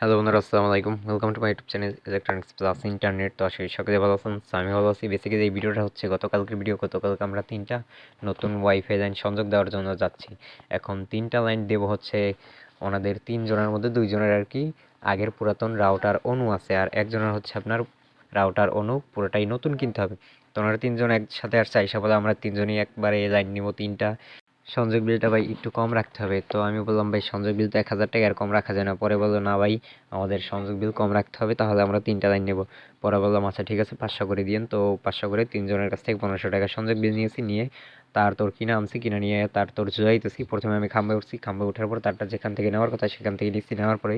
Hello বন্ধুরা, আসসালামু আলাইকুম। Welcome to my YouTube channel electronics plus internet. তো আসলে সকলে ভালো আছেন, so আমি ভালো আছি। বেসিক্যালি এই ভিডিওটা হচ্ছে গতকালকের ভিডিও। গতকালকে আমরা 3টা নতুন ওয়াইফাই লাইন সংযোগ দেওয়ার জন্য যাচ্ছি। এখন 3টা লাইন দেবো হচ্ছে ওনাদের 3 জনের মধ্যে 2 জনের আর কি আগের পুরাতন রাউটার অনু আছে, আর একজনের হচ্ছে আপনার রাউটার অনু পুরোটাই নতুন কিনতে হবে। তো ওনারা 3জন একসাথে আসছে, আইসা বলে আমরা 3জনই একবারে লাইন নিব 3টা। সংযোগ বিলটা ভাই একটু কম রাখতে হবে। তো আমি বললাম ভাই সংযোগ বিল তো 1000 টাকা আর কম রাখা যায় না। পরে বললো না ভাই, আমাদের সংযোগ বিল কম রাখতে হবে, তাহলে আমরা 3টা লাইন নেব। পরে বললাম আচ্ছা ঠিক আছে 500 করে দিয়েন। তো 500 করে 3জনের কাছ থেকে 1500 টাকা সংযোগ বিল নিয়েছি। নিয়ে তার তোর কিনে আনছি, কিনে নিয়ে তার তোর জুড়াইতেছি। প্রথমে আমি খাম্বে উঠছি, খাম্বে ওঠার পর তারটা যেখান থেকে নেওয়ার কথা সেখান থেকে নিচ্ছি। নেওয়ার পরে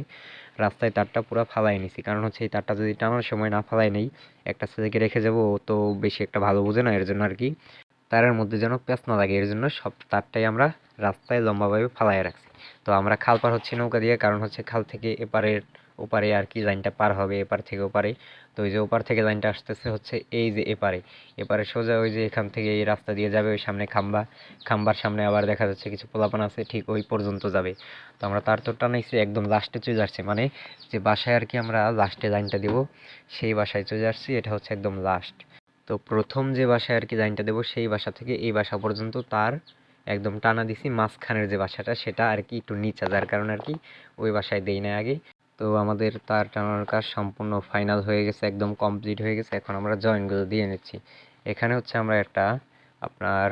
রাস্তায় তারটা পুরো ফালাই নিছি, কারণ হচ্ছে এই তারটা যদি টানার সময় না ফালাই নেই, একটা ছেলেকে রেখে যাবো, ও তো বেশি একটা ভালো বোঝে না, এর জন্য আর কি তারের মধ্যে যেন প্যাঁচ না লাগে, এর জন্য সব তারটাই আমরা রাস্তায় লম্বাভাবে ফালাইয়া রাখছি। তো আমরা খাল পার হচ্ছি নৌকা দিয়ে, কারণ হচ্ছে খাল থেকে এপারের ওপারে আর কি লাইনটা পার হবে, এপার থেকে ওপারে। তো ওই যে ওপার থেকে লাইনটা আসতেছে হচ্ছে এই যে এপারে, এপারে সোজা ওই যে এখান থেকে এই রাস্তা দিয়ে যাবে, ওই সামনে খাম্বা, খাম্বার সামনে আবার দেখা যাচ্ছে কিছু পোলাপান আছে, ঠিক ওই পর্যন্ত যাবে। তো আমরা তার তো টানাইছি, একদম লাস্টে চলে আসছে, মানে যে বাসায় আর কি আমরা লাস্টে লাইনটা দেবো সেই বাসায় চলে আসছি। এটা হচ্ছে একদম লাস্ট। তো প্রথম যে বাসায় আর কি লাইনটা দেবো সেই বাসা থেকে এই বাসা পর্যন্ত তার একদম টানা দিছি। মাঝখানের যে বাসাটা সেটা আর কি একটু নিচা, যার কারণে আর কি ওই বাসায় দেই না আগে। তো আমাদের তার টানানোর কাজ সম্পূর্ণ ফাইনাল হয়ে গেছে, একদম কমপ্লিট হয়ে গেছে। এখন আমরা জয়েন্টগুলো দিয়ে নিচ্ছি। এখানে হচ্ছে আমরা একটা আপনার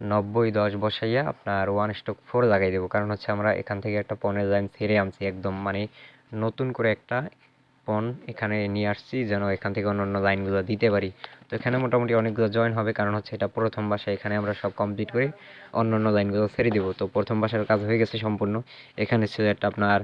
90-10 বসাইয়া আপনার 1:4 লাগাই দেবো, কারণ হচ্ছে আমরা এখান থেকে একটা পনের লাইন ছেড়ে আনছি, একদম মানে নতুন করে একটা পণ এখানে নিয়ে আসছি, যেন এখান থেকে অন্যান্য লাইনগুলো দিতে পারি। তো এখানে মোটামুটি অনেকগুলো জয়েন হবে, কারণ হচ্ছে এটা প্রথম বাসা। এখানে আমরা সব কমপ্লিট করে অন্যান্য লাইনগুলো ছেড়ে দেবো। তো প্রথম বাসার কাজ হয়ে গেছে সম্পূর্ণ। এখানে ছিল একটা আপনার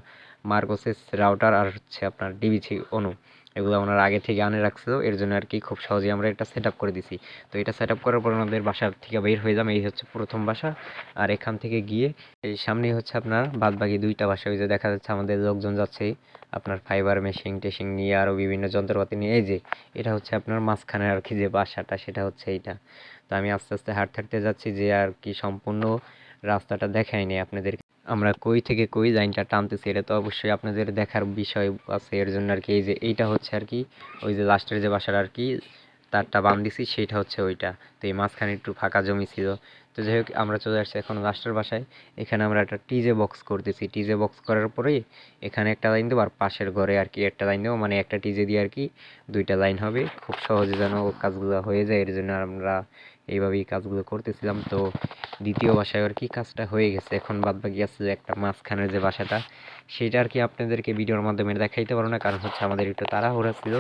মার্কোসেস রাউটার, আর হচ্ছে আপনার ডিবিসি অনু, এগুলো ওনারা আগে থেকে আনে রাখছিল, এর জন্য আর কি খুব সহজেই আমরা এটা সেট আপ করে দিছি। তো এটা সেট আপ করার পর আমাদের বাসার থেকে বের হয়ে যাবে। এই হচ্ছে প্রথম বাসা, আর এখান থেকে গিয়ে এই সামনেই হচ্ছে আপনার বাদবাকি 2টা বাসা। ওই যে দেখা যাচ্ছে আমাদের লোকজন যাচ্ছে আপনার ফাইবার মেশিন টেশিং নিয়ে, আরও বিভিন্ন যন্ত্রপাতি নিয়ে। এই যে এটা হচ্ছে আপনার মাঝখানে আর কি যে বাসাটা, সেটা হচ্ছে এইটা। তো আমি আস্তে আস্তে হাঁটতে হাঁটতে যাচ্ছি, যে আর কি সম্পূর্ণ রাস্তাটা দেখায়নি আপনাদের। আমরা কই থেকে কই লাইনটা টানতেছি এটা তো অবশ্যই আপনাদের দেখার বিষয় আছে, এর জন্য আর কি। এই যে এইটা হচ্ছে আর কি ওই যে লাস্টের যে বাসাটা আর কি তারটা বান দিছি, সেইটা হচ্ছে ওইটা। তো এই মাঝখানে একটু ফাঁকা জমি ছিল। তো যাই হোক আমরা চলে আসছি এখন লাস্টের বাসায়। এখানে আমরা একটা টিজে বক্স করতেছি। টিজে বক্স করার পরে এখানে একটা লাইন দেবো, আর পাশের ঘরে আর কি একটা লাইন দেবো, মানে একটা টিজে দিয়ে আর কি 2টা লাইন হবে। খুব সহজে যেন কাজগুলো হয়ে যায়, এর জন্য আমরা এইভাবেই কাজগুলো করতেছিলাম। তো দ্বিতীয় বাসায় আর কি কাজটা হয়ে গেছে। এখন বাদ বাকি আছে যে একটা মাঝখানের যে বাসাটা, সেটা আর কি আপনাদেরকে ভিডিওর মাধ্যমে দেখাইতে পারবো না, কারণ হচ্ছে আমাদের একটু তাড়াহুড়া ছিল।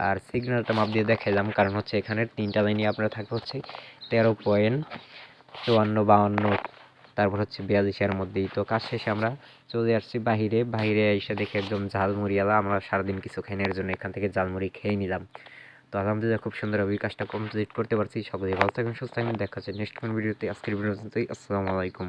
আর সিগন্যালটা মাপ দিয়ে দেখাইলাম, কারণ হচ্ছে এখানে 3টা লাইনই আপনার থাকবে হচ্ছে 13.54-52, তারপর হচ্ছে 42-এর মধ্যেই। তো কাজ শেষে আমরা চলে আসছি বাহিরে। বাহিরে এসে দেখে একদম ঝালমুড়িওয়ালা, আমরা সারাদিন কিছু খাই না, এর জন্য এখান থেকে ঝালমুড়ি খেয়ে নিলাম। তো আলহামদুলিল্লাহ খুব সুন্দরভাবে এই কাজটা কমপ্লিট করতে পারছি। সকলেই ভালো থাকবেন, সুস্থ থাকবেন। দেখা হচ্ছে নেক্সট কোন ভিডিওতে। আজকের ভিডিওতে আসসালামু আলাইকুম।